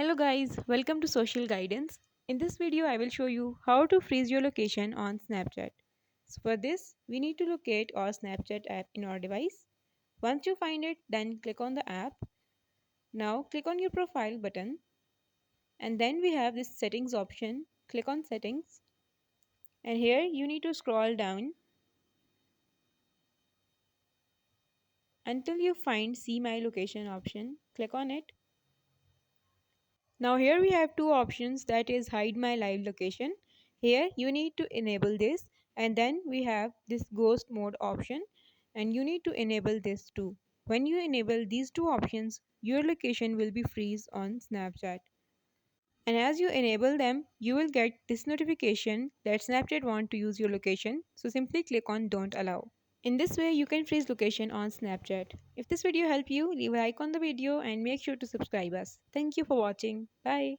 Hello guys, welcome to Social Guidance. In this video, I will show you how to freeze your location on Snapchat. So for this, we need to locate our Snapchat app in our device. Once you find it, then click on the app. Now click on your profile button and then we have this settings option. Click on settings and here you need to scroll down until you find see my location option. Click on it. Now here we have two options, that is hide my live location. Here you need to enable this and then we have this ghost mode option and you need to enable this too. When you enable these two options, your location will be freeze on Snapchat. And as you enable them, you will get this notification that Snapchat want to use your location. So simply click on don't allow. In this way, you can freeze location on Snapchat. If this video helped you, leave a like on the video and make sure to subscribe us. Thank you for watching. Bye.